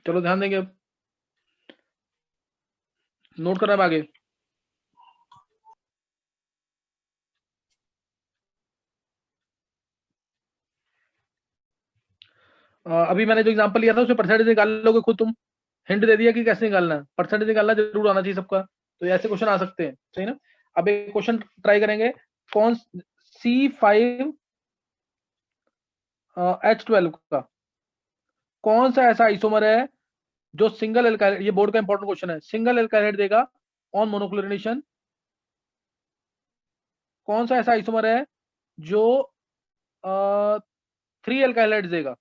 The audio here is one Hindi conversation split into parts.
चलो ध्यान देंगे, अब नोट करना है आगे। अभी मैंने जो एग्जांपल लिया था उसमें परसेंटेज निकाल लोगे खुद तुम, हिंट दे दिया कि कैसे निकालना है, परसेंटेज निकालना जरूर आना चाहिए सबका, तो ऐसे क्वेश्चन आ सकते हैं, सही ना। अब एक क्वेश्चन ट्राई करेंगे, कौन C5H12 का कौन सा ऐसा आइसोमर है जो सिंगल एल्काइल, ये बोर्ड का इंपॉर्टेंट क्वेश्चन है, सिंगल एल्काइल देगा ऑन मोनोक्लोरिनेशन। कौन सा ऐसा आइसोमर है जो 3 एल्काइल देगा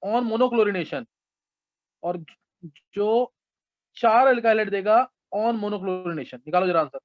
ऑन मोनोक्लोरिनेशन, और जो 4 एल्काइल देगा ऑन मोनोक्लोरिनेशन? निकालो जरा आंसर।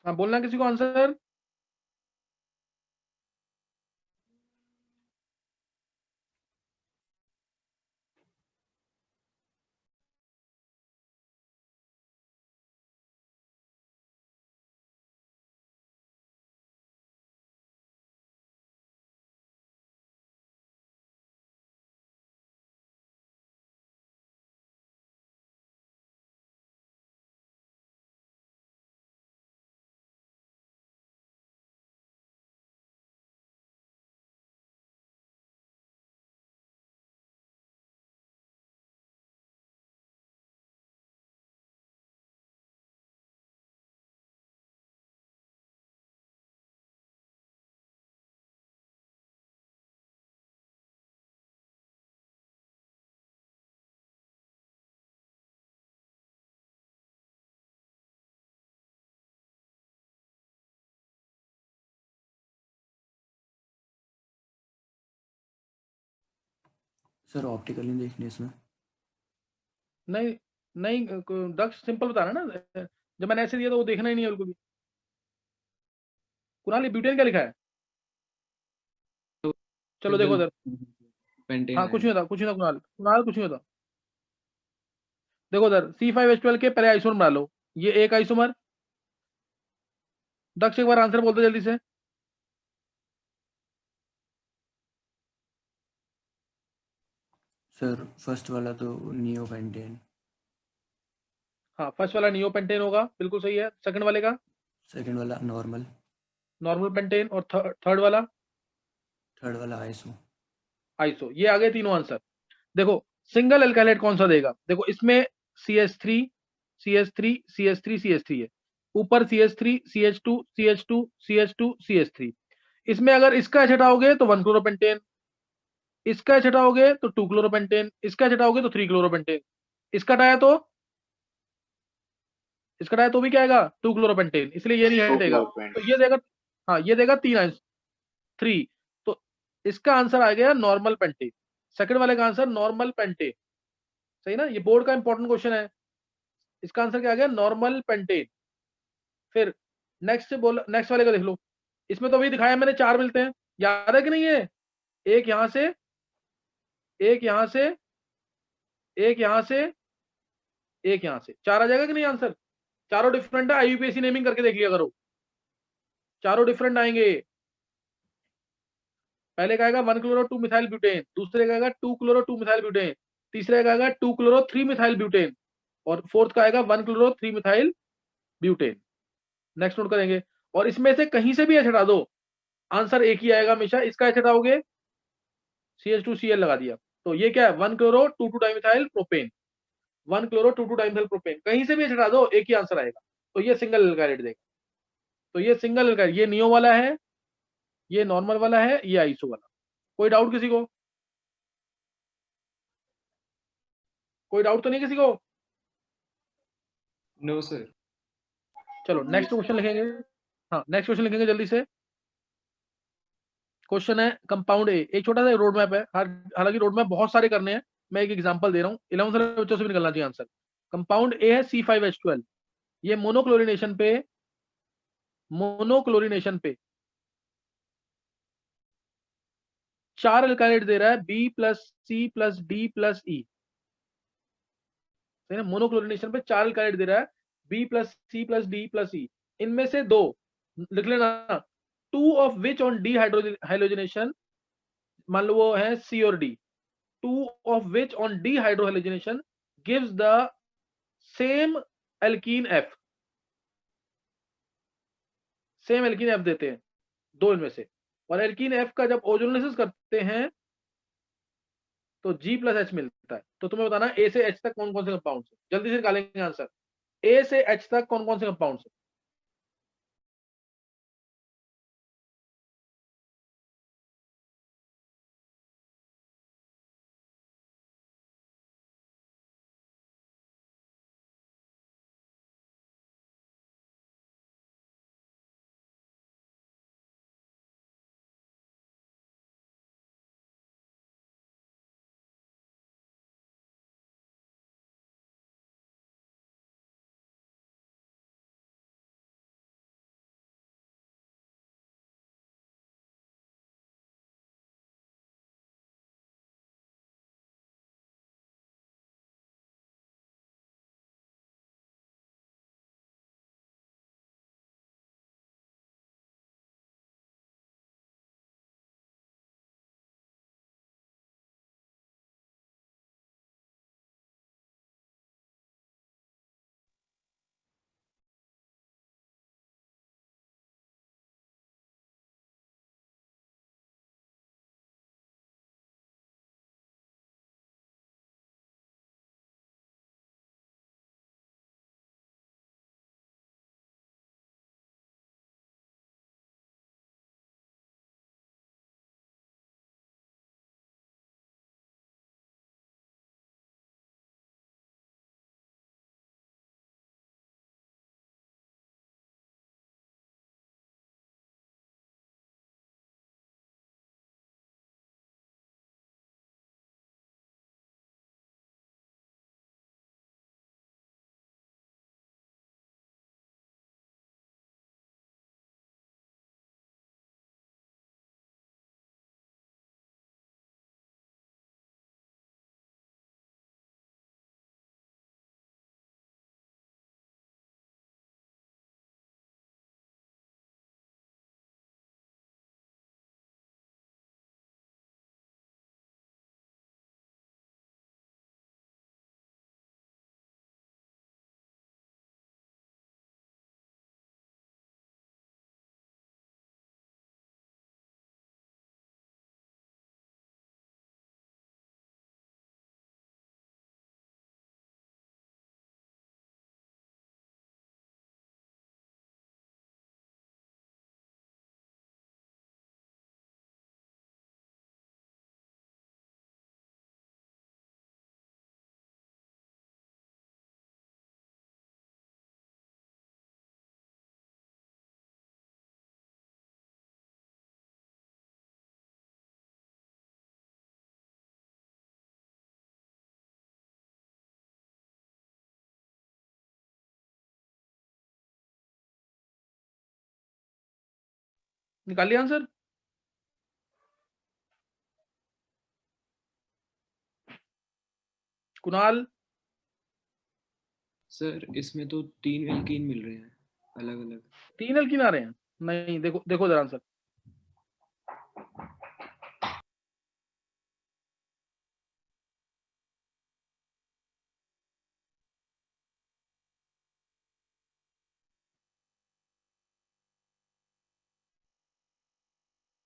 हाँ, बोलना किसी को आंसर। सर ऑप्टिकल नहीं देखने इसमें। नहीं नहीं, दक्ष सिंपल बताना ना, जब मैंने ऐसे दिया तो वो देखना ही नहीं है बिल्कुल भी। कुणाल, ये ब्यूटेन क्या लिखा है? चलो देखो उधर। पेंटेन हाँ, है। कुछ नहीं होता, कुछ नहीं होता कुणाल, कुणाल कुछ नहीं होता। देखो उधर C5H12 के पहले आइसोमर बना लो, ये एक आइसोमर। दक्ष एक बार आंसर बोलते जल्दी से। सर फर्स्ट वाला तो नियोपेंटेन। हाँ, फर्स्ट वाला नियोपेंटेन होगा, बिल्कुल सही है। सेकंड वाले का सेकंड वाला नॉर्मल। नॉर्मल पेंटेन, और थर्ड वाला थर्ड वाला आइसो। आइसो। ये आ गए तीनों आंसर। देखो सिंगल एल्काइलेट कौन सा देगा, देखो इसमें CH3 CH3 CH3 CH3 है, ऊपर CH3 CH2 CH2 CH2 CH3। इसमें अगर इसका H हटाओगे तो 1 क्लोरोपेंटेन, इसका H हटाओगे तो 2 क्लोरोपेंटेन, इसका H हटाओगे तो 3 क्लोरोपेंटेन, इसका हटाया तो इसका हटाया तो भी क्या आएगा, 2 क्लोरोपेंटेन, इसलिए ये नहीं हटेगा, तो ये देगा, हाँ ये देगा 3 आंसर, 3। तो इसका आंसर आ गया नॉर्मल पेंटेन, सेकंड वाले का आंसर नॉर्मल पेंटेन, सही ना। ये बोर्ड का इंपॉर्टेंट क्वेश्चन है, इसका आंसर क्या आ गया, नॉर्मल पेंटेन। फिर नेक्स्ट बोल, नेक्स्ट वाले का देख लो, इसमें तो अभी दिखाया मैंने 4 मिलते हैं, याद है कि नहीं है, एक यहां से, एक यहां से, एक यहां से, एक यहां से, 4 आ जाएगा कि नहीं आंसर? चारों डिफरेंट है, IUPAC नेमिंग करके देख लिया करो, चारों डिफरेंट आएंगे। पहले का आएगा 1 क्लोरो 2 मिथाइल ब्यूटेन, दूसरे का आएगा 2 क्लोरो 2 मिथाइल ब्यूटेन, तीसरे का आएगा 2 क्लोरो 3 मिथाइल ब्यूटेन, और फोर्थ का आएगा 1 chloro 3 methyl butane. Next note करेंगे, और इसमें से कहीं से भी H हटा दो, आंसर एक ही आएगा हमेशा। इसका H हटाओगे CH2Cl लगा दिया, तो ये क्या है, 1 chloro 2 2 dimethyl propane, 1 chloro 2 2 dimethyl propane, कहीं से भी H हटा दो एक ही आंसर आएगा, तो ये सिंगल एल्काइल देगा। तो ये सिंगल एल्काइल, ये नियो वाला है, ये नॉर्मल वाला है, ये आइसो वाला। कोई डाउट किसी को? कोई डाउट तो नहीं किसी को? No sir. चलो नेक्स्ट क्वेश्चन लिखेंगे। हाँ नेक्स्ट क्वेश्चन लिखेंगे जल्दी से। क्वेश्चन है कंपाउंड ए, एक छोटा सा रोड मैप है, हालांकि रोड मैप बहुत सारे करने हैं, मैं एक एग्जांपल दे रहा हूँ, 11th वाले बच्चों से भी निकलना चाहिए आंसर। कंपाउंड ए है C5H12, ये मोनोक्लोरिनेशन पे 4 अल्काइड दे रहा है, B plus C plus D plus E, सही ना। मोनोक्लोरिनेशन पे 4 अल्काइड दे रहा है, B plus C plus D plus E, इनमें से 2 लिख लेना, 2 of which on D hydrogenation, मान लो वो है C और D, 2 of which on dehydrogenation gives the same alkene F, same alkene F देते हैं 2 इनमें से, और एल्कीन F का जब ओजोनोलिसिस करते हैं तो G प्लस H मिलता है। तो तुम्हें बताना A से H तक कौन कौन से कंपाउंड है, जल्दी से निकालेंगे आंसर। A से H तक कौन कौन से कंपाउंड है? निकालिए आंसर। कुणाल, सर इसमें तो 3 एल्कीन मिल रहे हैं अलग अलग। 3 एल्कीन आ रहे हैं? नहीं, देखो देखो जरा आंसर।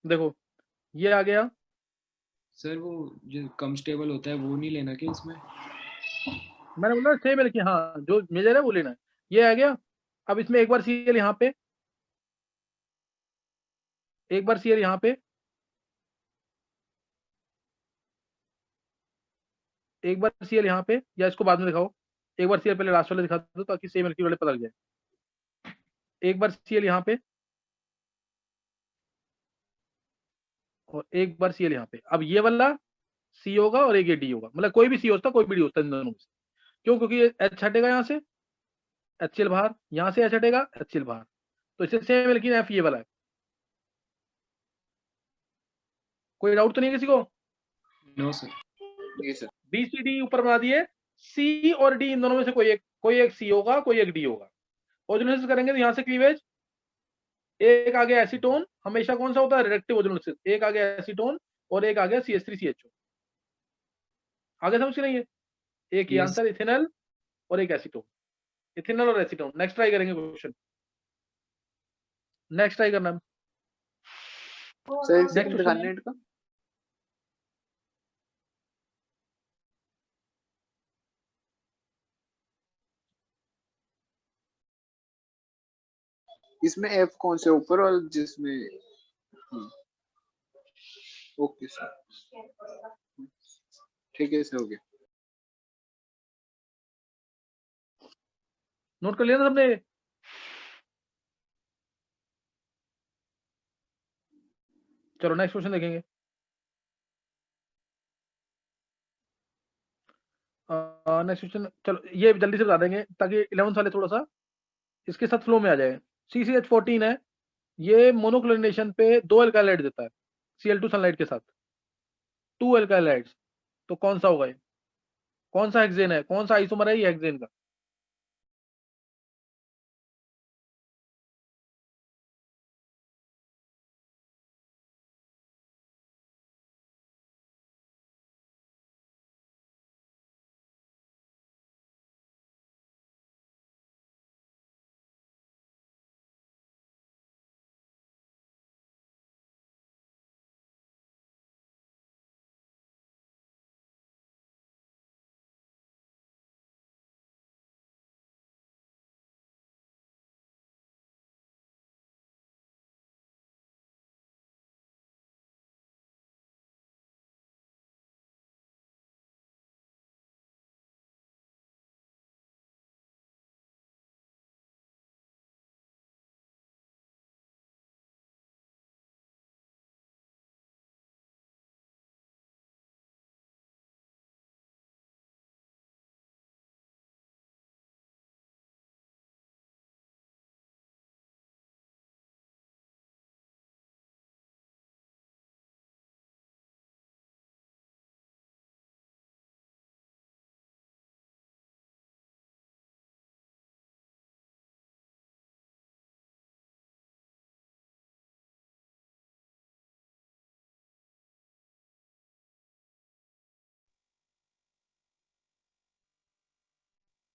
देखो ये आ गया, सर वो जो कम स्टेबल होता है वो नहीं लेना क्या इसमें? मैंने बोला सेम एल्कीन, हाँ जो मेजर है वो लेना है। ये आ गया। अब इसमें एक बार Cl यहाँ पे, एक बार Cl यहाँ पे, एक बार Cl यहाँ पे, या इसको बाद में दिखाओ। एक बार Cl पहले लास्ट वाले दिखा दो ताकि सेम एल्कीन वाले पता लग जाए। एक बार Cl यहाँ पे, और एक बार Cl यहाँ पे। अब ये वाला C होगा और एक ये D होगा, मतलब कोई भी C होता कोई भी D होता इन दोनों में से। क्यों? क्योंकि ये H हटेगा यहाँ से, HCl बाहर, यहाँ से H हटेगा, HCl बाहर, तो इससे सेम है, लेकिन F ये वाला है। कोई डाउट तो नहीं किसी को? No sir. जी सर। बी सी डी ऊपर बना दिए, सी और डी इन दोनों में से कोई एक सी होगा, कोई एक डी होगा। ओजोनोलिसिस करेंगे तो यहाँ से क्लीवेज, एक आ गया एसीटोन, हमेशा कौन सा होता है? Reductive ozonolysis. एक आ गया एसीटोन और एक आ गया CH3CHO। आगे समझ के नहीं है? एक ये Yes. आंसर इथेनॉल और एक एसीटोन, इथेनॉल और एसीटोन। नेक्स्ट ट्राई करेंगे क्वेश्चन, नेक्स्ट ट्राई करना है। सर एक Next सेकंड question दिखाना है। नेट का। इसमें F कौन से ऊपर और जिसमें ओके सर, ठीक है सर, हो गया। नोट कर लिया ना सबने? चलो नेक्स्ट क्वेश्चन देखेंगे। नेक्स्ट क्वेश्चन, चलो ये जल्दी से बता देंगे ताकि 11th वाले थोड़ा सा इसके साथ फ्लो में आ जाए। CCH14 है, ये मोनोक्लोरिनेशन पे 2 एल्काइलाइड देता है Cl2 सनलाइट के साथ, 2 एल्काइलाइड्स। तो कौन सा होगा ये? कौन सा हेक्सेन है? कौन सा आइसोमर है ये हेक्सेन का?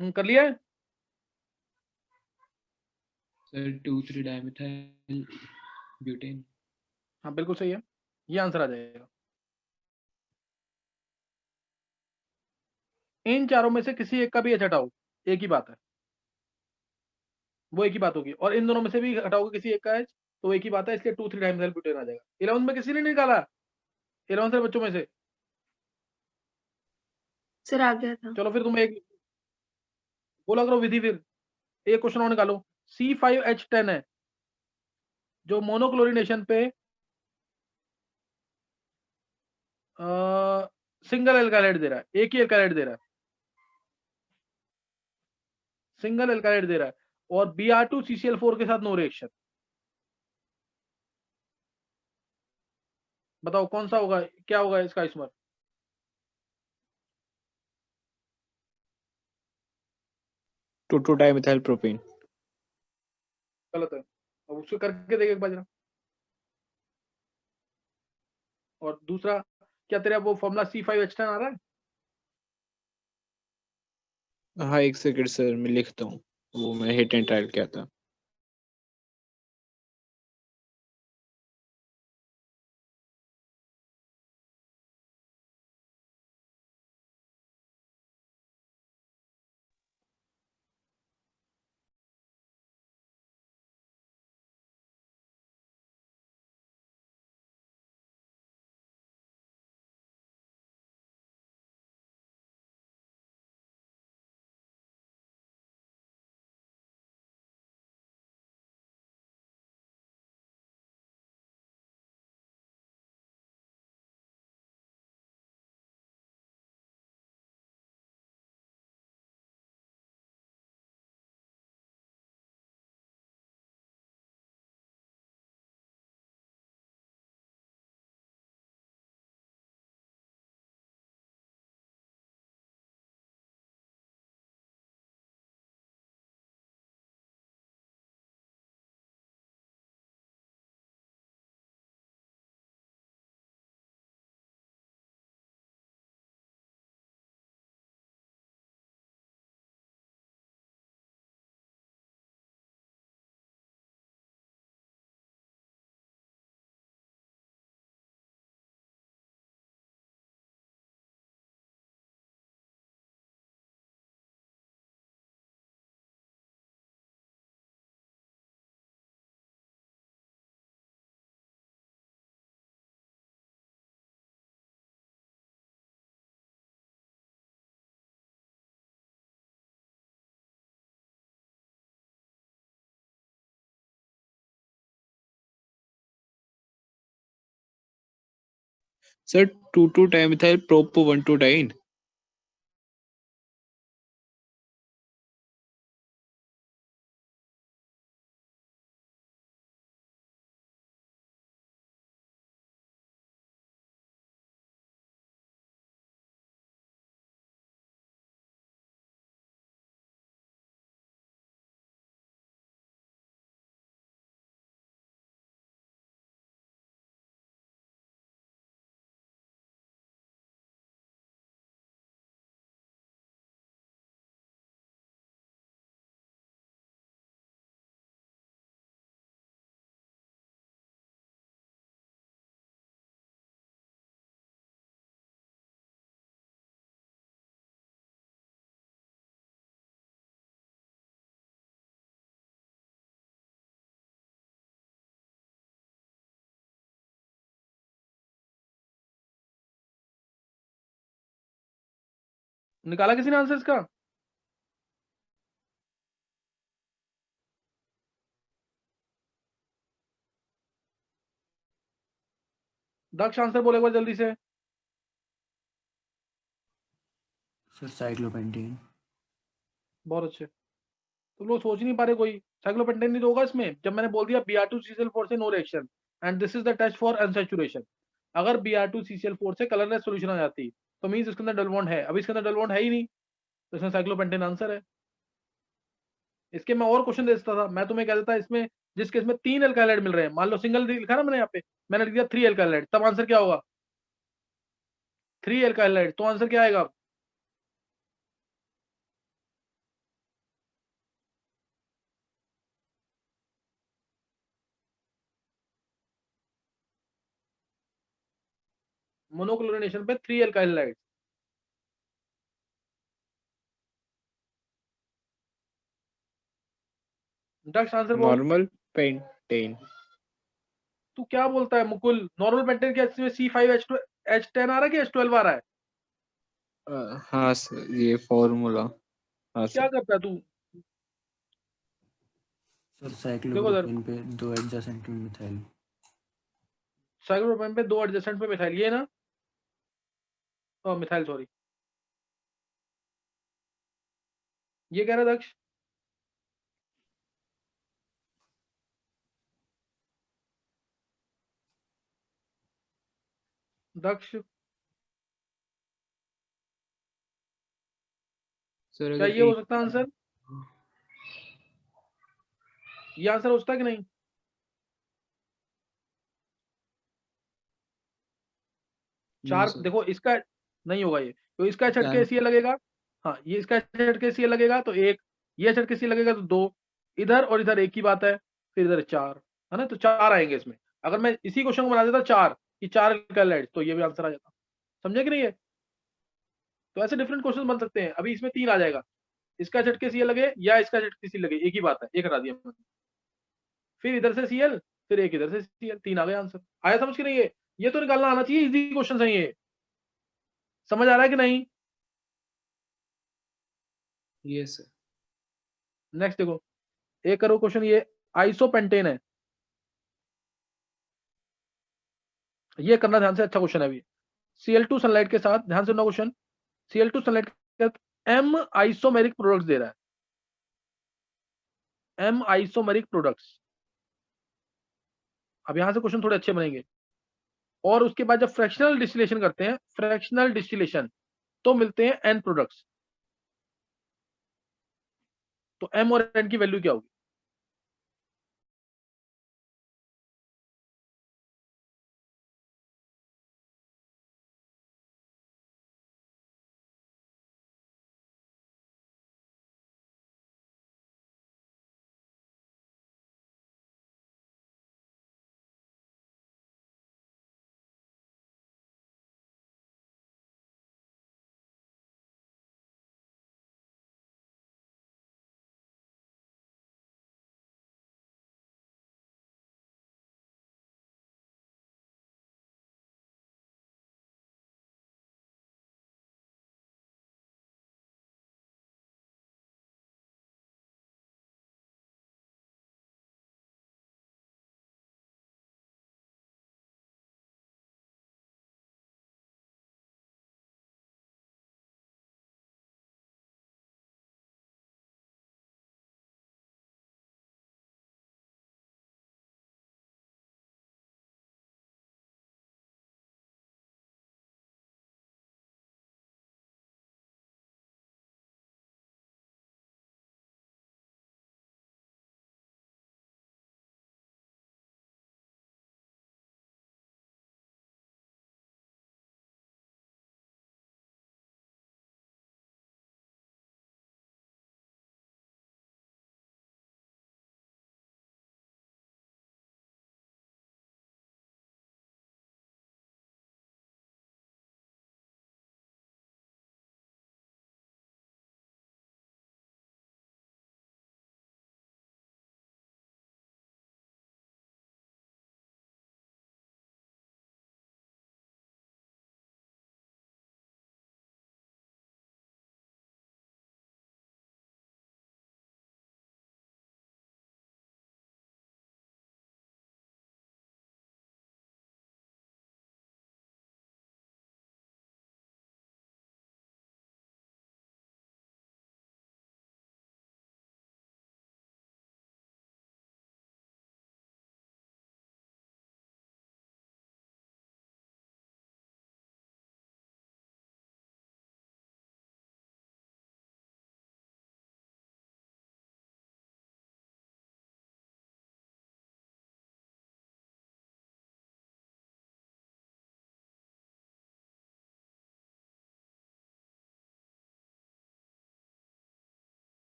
कर लिया है? Sir 2,3 dimethyl butane. हाँ बिल्कुल सही है, ये आंसर आ जाएगा। इन चारों में से किसी एक का भी H हटाओ, एक ही बात है, वो एक ही बात होगी। और इन दोनों में से भी हटाओगे किसी एक का H तो एक ही बात है, इसलिए 2,3 डाइमिथाइल ब्यूटेन आ जाएगा। 11th में किसी ने नहीं निकाला? 11th के बच्चों में से? सर आ गया था। चलो फिर तुम एक बोला करो विधि, फिर एक क्वेश्चन और निकालो। C5H10 है जो मोनोक्लोरिनेशन पे सिंगल एल्काइलाइड दे रहा है, एक ही एल्काइलाइड दे रहा है, सिंगल एल्काइलाइड दे रहा है, और Br2CCl4 के साथ नो रिएक्शन। बताओ कौन सा होगा, क्या होगा इसका isomer? Two two dimethyl propane. गलत है, अब उसको करके देख एक बार जरा। और दूसरा, क्या तेरा वो फॉर्मूला C5H10 आ रहा है? हाँ एक सेकंड सर, मैं लिखता हूँ, वो मैं हिट एंड ट्रायल किया था। Sir, 2,2-dimethyl prop 1,2-diene. निकाला किसी ने आंसर इसका? दक्ष आंसर बोले एक बार जल्दी से। Sir cyclopentane. बहुत अच्छे। तुम लोग सोच नहीं पा रहे कोई। साइक्लोपेंटेन नहीं तो होगा इसमें, जब मैंने बोल दिया Br2CCl4 से no reaction and this is the test for unsaturation. अगर Br2CCl4 से कलरलेस सॉल्यूशन आ जाती तो मींस इसके अंदर डबल बॉन्ड है, अभी इसके अंदर डबल बॉन्ड है ही नहीं, तो इसमें साइक्लोपेंटेन आंसर है। इसके मैं और क्वेश्चन दे देता था, मैं तुम्हें कह देता इसमें जिस केस में 3 एल्काइलाइड मिल रहे हैं, मान लो सिंगल लिखा ना मैंने यहाँ पे, मैंने लिख दिया 3 एल्काइलाइड, तब आंसर क्या होगा? 3 एल्काइलाइड, तो आंसर क्या आएगा? मोनोक्लोरिनेशन पे 3 एल्काइलाइड। दक्ष आंसर बोल। Normal pentane. तू क्या बोलता है मुकुल? नॉर्मल पेंटेन के इसमें C5H2 H10 आ रहा है कि H12 आ रहा है? हाँ सर, ये फॉर्मूला। हाँ क्या सर। करता है तू? सर देखो सर, साइक्लोप्रोपेन पे 2 एडजेसेंट में मिथाइल। साइक्लोप्रोपेन पे 2 एडजेसेंट पे मिथाइल, ये ना? मिथाइल सॉरी, ये कह रहा है दक्ष। दक्ष सर क्या अगर ये हो एक सकता है आंसर? ये आंसर हो सकता है कि नहीं? नो 4 सर, देखो इसका नहीं होगा ये, तो इसका झटके चार सी लगेगा। हाँ, ये इसका झटके सी लगेगा तो एक, ये झटके सी लगेगा तो 2, इधर और इधर एक ही बात है, फिर इधर 4 है ना, तो 4 आएंगे इसमें। अगर मैं इसी क्वेश्चन को बना देता 4 कि 4 एल्काइलाइड, तो ये भी आंसर आ जाता। समझे कि नहीं है? तो ऐसे डिफरेंट क्वेश्चन बन सकते हैं। अभी इसमें 3 आ जाएगा, इसका झटके सी लगे या इसका झटके सी लगे, एक ही बात है, एक हटा दिया मैंने। फिर इधर से Cl, फिर एक इधर से Cl, 3 आ गए आंसर। आया समझ के नहीं है? ये तो निकालना आना चाहिए, इजी क्वेश्चन है ये। समझ आ रहा है कि नहीं? Yes sir. नेक्स्ट देखो, एक करो क्वेश्चन, ये आइसोपेंटेन है, ये करना ध्यान से, अच्छा क्वेश्चन है अभी। Cl2 सनलाइट के साथ, ध्यान से सुनना क्वेश्चन, Cl2 सनलाइट के साथ M आइसोमेरिक प्रोडक्ट्स दे रहा है, M आइसोमेरिक प्रोडक्ट्स। अब यहां से क्वेश्चन थोड़े अच्छे बनेंगे। और उसके बाद जब फ्रैक्शनल डिस्टिलेशन करते हैं, फ्रैक्शनल डिस्टिलेशन, तो मिलते हैं N प्रोडक्ट्स। तो M और N की वैल्यू क्या होगी?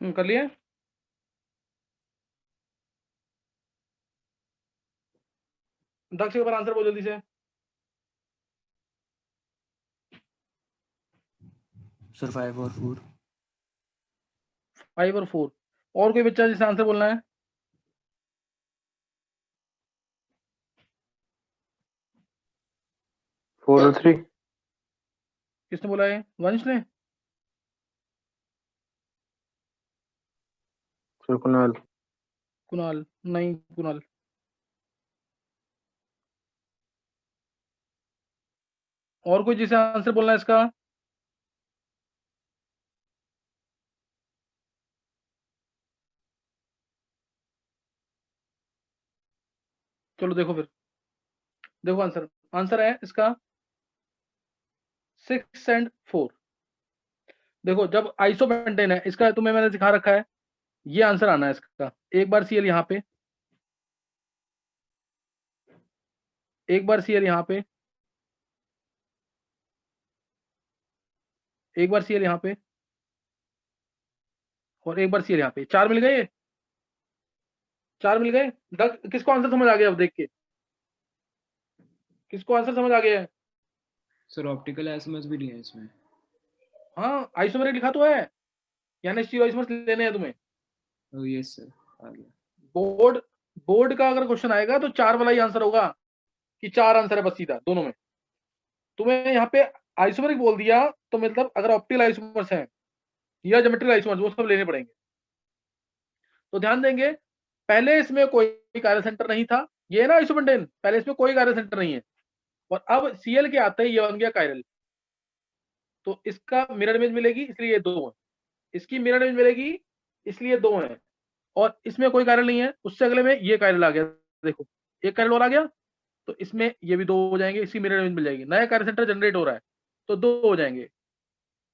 कर लिया? दक्ष एक बार आंसर बोल जल्दी से। सर 5 और 4। 5 और 4। और कोई बच्चा जिसे आंसर बोलना है? फोर और 3। किसने बोला है? वंश ने? सर कुणाल। कुणाल? नहीं कुणाल। और कोई जिसे आंसर बोलना है इसका? चलो देखो फिर, देखो आंसर। आंसर है इसका 6 एंड 4। देखो जब आइसोपेंटेन है, इसका तुम्हें मैंने दिखा रखा है, ये आंसर आना है इसका। एक बार सीएल यहाँ पे, एक बार सीएल यहाँ पे, एक बार सीएल यहाँ पे, और एक बार सीएल यहाँ पे। 4 मिल गए, 4 मिल गए। किसको आंसर समझ आ गया? अब देख के किसको आंसर समझ आ गया है? सर ऑप्टिकल आइसोमर्स भी दिए हैं इसमें। हाँ आइसोमेरिक लिखा तो है, यानी आइसोमर्स लेने हैं तुम्हें। ओह यस सर, आ गया। बोर्ड बोर्ड का अगर क्वेश्चन आएगा तो 4 वाला ही आंसर होगा, कि 4 आंसर है बस सीधा दोनों में। तुम्हें यहाँ पे आइसोमेरिक बोल दिया तो मतलब अगर ऑप्टिकल आइसोमर्स हैं या ज्योमेट्रिकल आइसोमर्स, वो सब लेने पड़ेंगे। तो ध्यान देंगे, पहले इसमें कोई कार्य सेंटर नहीं था, ये ना आइसोपेंटेन, पहले इसमें कोई कार्य सेंटर नहीं है, और अब सीएल के आते ही ये बन गया कायरल। तो इसका मिरर इमेज मिलेगी इसलिए ये 2 है, इसकी मिरर इमेज मिलेगी इसलिए 2 है, और इसमें कोई कायरल नहीं है। उससे अगले में ये कायरल आ गया, देखो एक कायरल और आ गया, तो इसमें ये भी 2 हो जाएंगे, इसकी मिरर इमेज मिल जाएगी। नया कार्य सेंटर जनरेट हो रहा है तो 2 हो जाएंगे।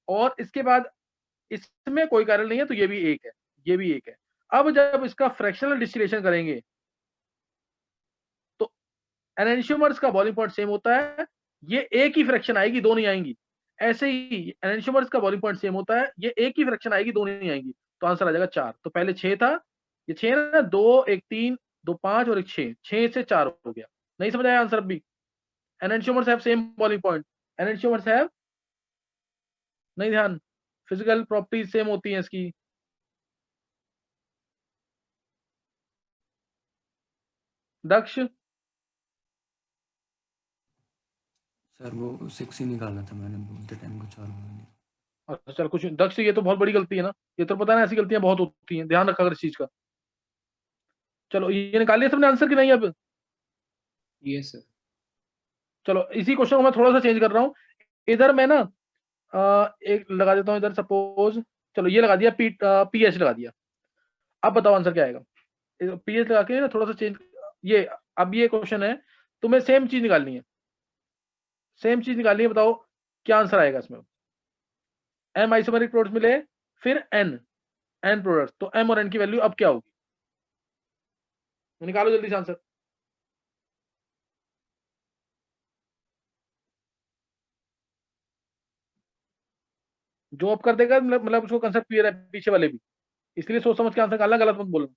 और इसके बाद इसमें कोई कायरल नहीं है तो ये भी 1 है, ये भी 1 है। अब जब इसका फ्रैक्शनल डिस्टिलेशन करेंगे तो एनेंशियोमर्स का बॉइलिंग पॉइंट सेम होता है, ये एक ही फ्रैक्शन आएगी, 2 नहीं आएंगी। ऐसे ही एनेंशियोमर्स का बॉइलिंग पॉइंट सेम होता है, ये एक ही फ्रैक्शन आएगी, 2 नहीं आएंगी। तो आंसर आ जाएगा 4। तो पहले 6 था, ये 6 ना, 2 1 3 2 5 और एक 6, 6 से 4 हो गया। नहीं समझ आया आंसर? अब भी enantiomers have same boiling point, enantiomers have, नहीं ध्यान, फिजिकल प्रॉपर्टीज सेम होती हैं इसकी। दक्ष? सर वो 6 ही निकाला था मैंने, बोलते टाइम कुछ और बोल दिया। अच्छा चल, कुछ दक्ष, ये तो बहुत बड़ी गलती है ना, ये तो पता है ना, ऐसी गलतियां बहुत होती हैं, ध्यान रखा कर इस चीज का। चलो ये निकाल लिया सबने आंसर कि नहीं? अब यस सर। चलो इसी क्वेश्चन को मैं थोड़ा सा चेंज कर रहा हूँ। इधर मैं ना एक लगा देता हूँ इधर, सपोज चलो ये लगा दिया, पीएच लगा दिया। अब बताओ आंसर क्या आएगा? पीएच लगा के ना थोड़ा सा चेंज, ये अब ये क्वेश्चन है, तुम्हें सेम चीज निकालनी है, सेम चीज निकालनी है। बताओ क्या आंसर आएगा इसमें? एम आइसोमेरिक प्रोडक्ट्स मिले, फिर एन प्रोडक्ट्स, तो एम और एन की वैल्यू अब क्या होगी? निकालो जल्दी से आंसर। जो अब कर देगा मतलब उसको कंसेप्ट क्लियर है, पीछे वाले भी, इसलिए सोच समझ के आंसर निकालना, गलत मत बोलना।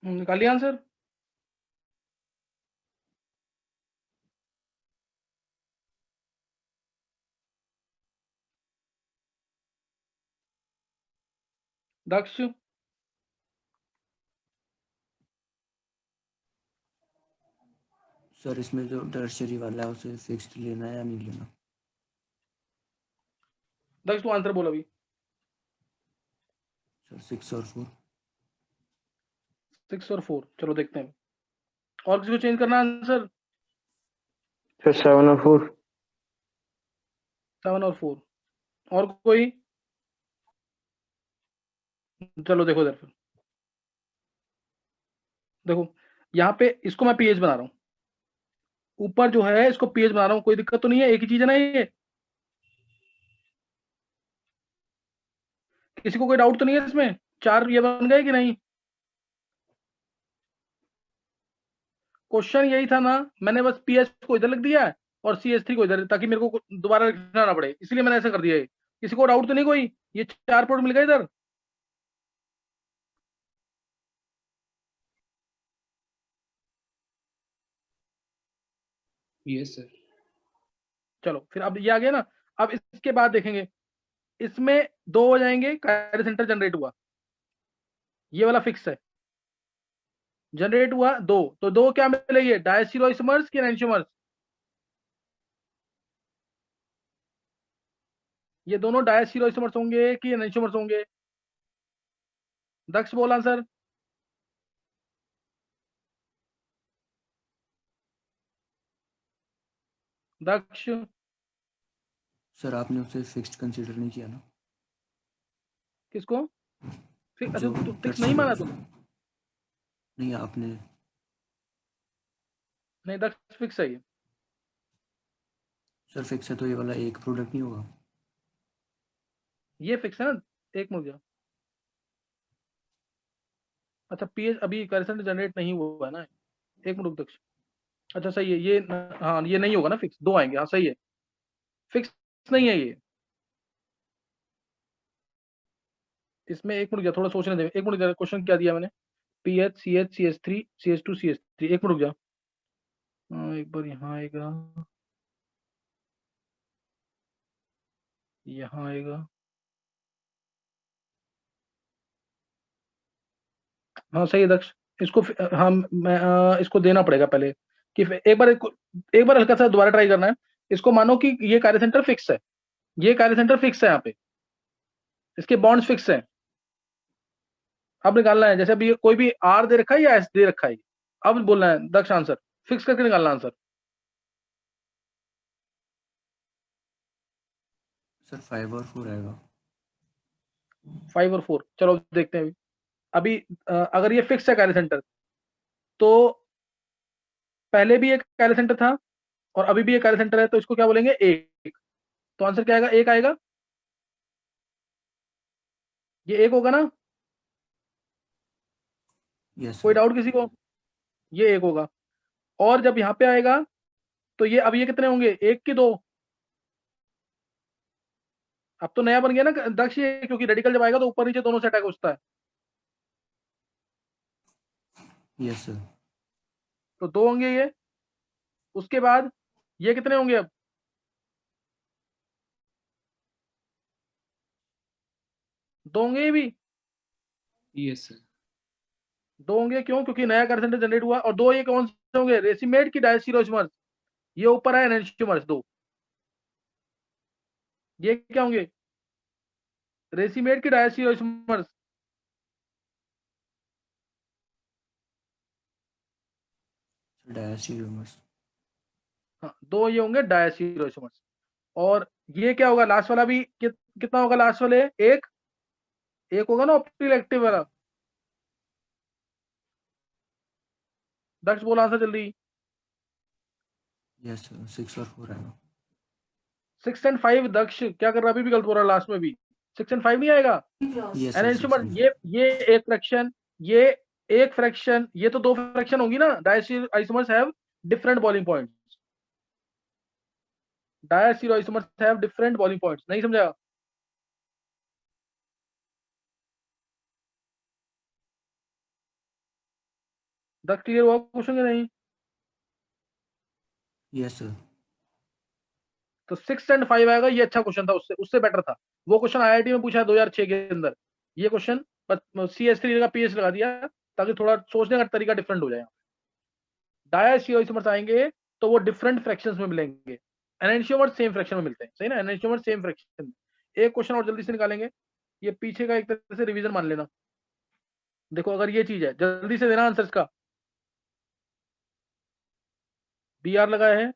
निकाल लिया आंसर? दक्ष, सर इसमें जो टर्शियरी वाला है उसे फिक्स्ड लेना है या नहीं लेना? दक्ष तू आंसर बोल अभी। सर 6 और 4। 6 और 4, चलो देखते हैं। और किसी को चेंज करना आंसर? सर 7 और 4। 7 और 4, और कोई? चलो देखो इधर फिर, देखो यहाँ पे इसको मैं पीएच बना रहा हूँ, ऊपर जो है इसको पीएच बना रहा हूँ, कोई दिक्कत तो नहीं है? एक ही चीज है ना ये? किसी को कोई डाउट तो नहीं है इसमें? 4 ये बन गए कि नहीं? क्वेश्चन यही था ना, मैंने बस पीएच को इधर लिख दिया है और CH3 को इधर, ताकि मेरे को दोबारा लिखना ना पड़े, इसलिए मैंने ऐसा कर दिया है। किसी को डाउट तो नहीं कोई? ये 4 प्रोडक्ट मिल गए इधर? Yes sir. चलो फिर अब ये आ गया ना। अब इसके बाद देखेंगे, इसमें 2 हो जाएंगे, कार्य सेंटर जनरेट हुआ, ये वाला फिक्स है, जनरेट हुआ 2, तो 2 क्या मिलेंगे? डायस्टीरोइसोमर्स के एनेंटियोमर्स? ये दोनों डायस्टीरोइसोमर्स होंगे कि एनेंटियोमर्स होंगे? दक्ष बोल आंसर। दक्ष, सर आपने उसे फिक्स्ड कंसीडर नहीं किया ना? किसको? अच्छा जो तो फिक्स नहीं माना तुम? नहीं आपने। नहीं, दक्ष फिक्स है ये। सर फिक्स है तो ये वाला एक प्रोडक्ट नहीं होगा? ये फिक्स है ना, एक मिनट गया। अच्छा पीएच अभी करंट जनरेट नहीं हुआ है ना, एक मिनट दक्ष। अच्छा सही है ये, हाँ ये नहीं होगा ना फिक्स, 2 आएंगे, हाँ सही है, फिक्स नहीं है ये। इसमें एक मिनट गया, थोड़ा सोचने दे, एक मिनट गया, क्वेश्चन क्या दिया मैंने? PH CH CH3 CH2 CH3, एक मिनट गया, एक बार यहाँ आएगा, यहाँ आएगा, हाँ सही है दक्ष। इसको हाँ मैं इसको देना पड़ेगा पहले, कि एक बार हल्का सा दोबारा ट्राई करना है। इसको मानो कि ये कार्य सेंटर फिक्स है, ये कार्य सेंटर फिक्स है, यहाँ पे इसके बॉन्ड्स फिक्स हैं। अब निकालना है, जैसे अभी कोई भी R दे रखा है या S दे रखा है, अब बोलना है दक्ष आंसर, फिक्स करके निकालना आंसर। सर 5 और 4 आएगा। 5 और 4, चलो देखते हैं अभी। अगर ये फिक्स है कार्य सेंटर, तो पहले भी एक कार्य सेंटर था और अभी भी एक कार्य सेंटर है, तो इसको क्या बोलेंगे? एक। तो आंसर क्या आएगा? एक आएगा, ये एक होगा ना? यस कोई सर। डाउट किसी को? ये एक होगा। और जब यहाँ पे आएगा तो ये, अब ये कितने होंगे? एक की 2? अब तो नया बन गया ना दक्ष ये, क्योंकि रेडिकल जब आएगा तो ऊपर नीचे दोनों से अटैक होता है, यस सर। तो 2 होंगे ये। उसके बाद ये कितने होंगे? अब 2 होंगे ये भी, यस सर। 2 होंगे, क्यों? क्योंकि नया कार्य सेंटर जनरेट हुआ। और 2 ये कौन से होंगे? रेसिमेट की डायस्टीरोइसोमर्स, ये ऊपर है एनेंटियोमर्स 2, ये क्या होंगे? रेसिमेट की डायस्टीरोइसोमर्स। डायस्टीरियोमर्स। हाँ 2 ये होंगे डायस्टीरोइसोमर्स। और ये क्या होगा लास्ट वाला भी? कितना होगा लास्ट वाले? एक होगा ना ऑप्टिकल एक्टिव वाला। दक्ष बोल आंसर जल्दी। यस सर 6 और 4 आएगा। 6 एंड 5, दक्ष क्या कर रहा है? अभी भी गलत बोल रहा है, लास्ट में भी 6 एंड 5 नहीं आएगा। यस सर एनेंटियोमर, ये एक फ्रैक्शन, ये एक फ्रैक्शन, ये तो 2 फ्रैक्शन होंगी ना। Diastereoisomers have different boiling points, diastereoisomers have different boiling points, नहीं समझा? द क्लियर हुआ क्वेश्चन कि नहीं? Yes sir. तो 6 एंड 5 आएगा, ये अच्छा क्वेश्चन था, उससे उससे बेटर था। वो क्वेश्चन आईआईटी में पूछा है 2006 के अंदर, ये क्वेश्चन CS3 का PS लगा दिया ताकि थोड़ा सोचने का तरीका डिफरेंट हो जाए। डायस्टिरियोइसोमर्स आएंगे तो वो डिफरेंट फ्रैक्शंस में मिलेंगे, एनेंटियोमर्स सेम फ्रैक्शन में मिलते हैं, सही ना, एनेंटियोमर्स सेम फ्रैक्शन। एक क्वेश्चन और जल्दी से निकालेंगे, ये पीछे का एक तरह से रिवीजन मान लेना। देखो अगर ये चीज है, जल्दी से देना आंसर का। Br लगाया है,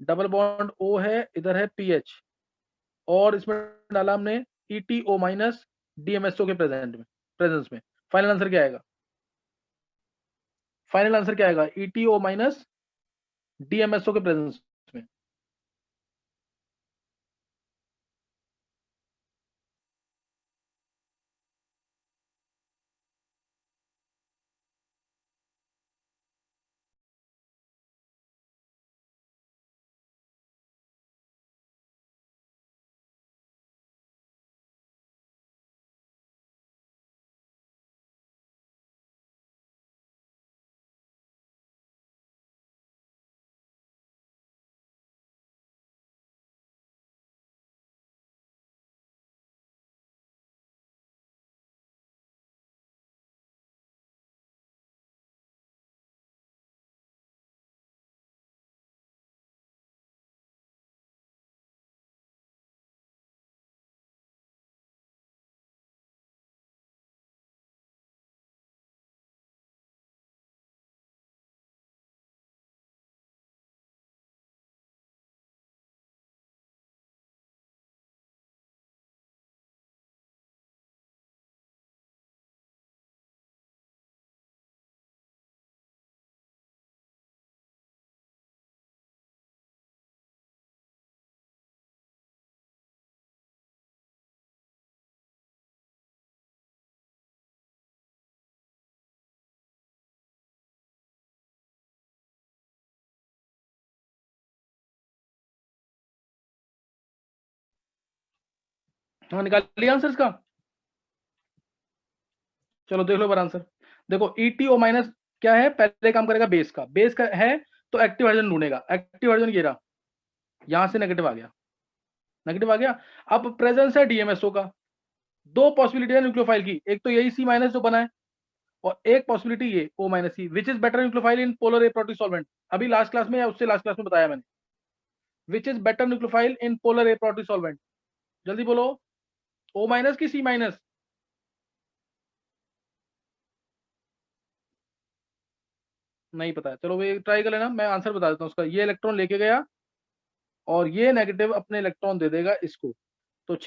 डबल बॉन्ड O है, इधर है PH, और इसमें डाला हमने ETO माइनस DMSO के प्रेजेंस में। फाइनल आंसर क्या आएगा? फाइनल आंसर क्या आएगा? ETO माइनस DMSO के प्रेजेंस में। हाँ, निकाल लिया आंसर इसका? चलो देख लो बार आंसर। देखो ETO माइनस क्या है, पहले काम करेगा बेस का, बेस का है तो एक्टिव हाइड्रोजन ढूंढेगा, एक्टिव हाइड्रोजन ये रहा, यहां से नेगेटिव आ गया, नेगेटिव आ गया। अब प्रेजेंस है DMSO का, दो पॉसिबिलिटी है न्यूक्लियोफाइल की, एक तो यही C माइनस जो बना है, और एक पॉसिबिलिटी ये O minus C, which is better nucleophile in polar aprotic solvent. अभी लास्ट क्लास में या उससे लास्ट क्लास में बताया मैंने, which is better nucleophile in polar aprotic solvent. जल्दी बोलो, O माइनस की C माइनस? नहीं पता है, चलो ये ट्राई कर लेना, मैं आंसर बता देता हूँ उसका। ये इलेक्ट्रॉन लेके गया और ये नेगेटिव अपने इलेक्ट्रॉन दे देगा इसको,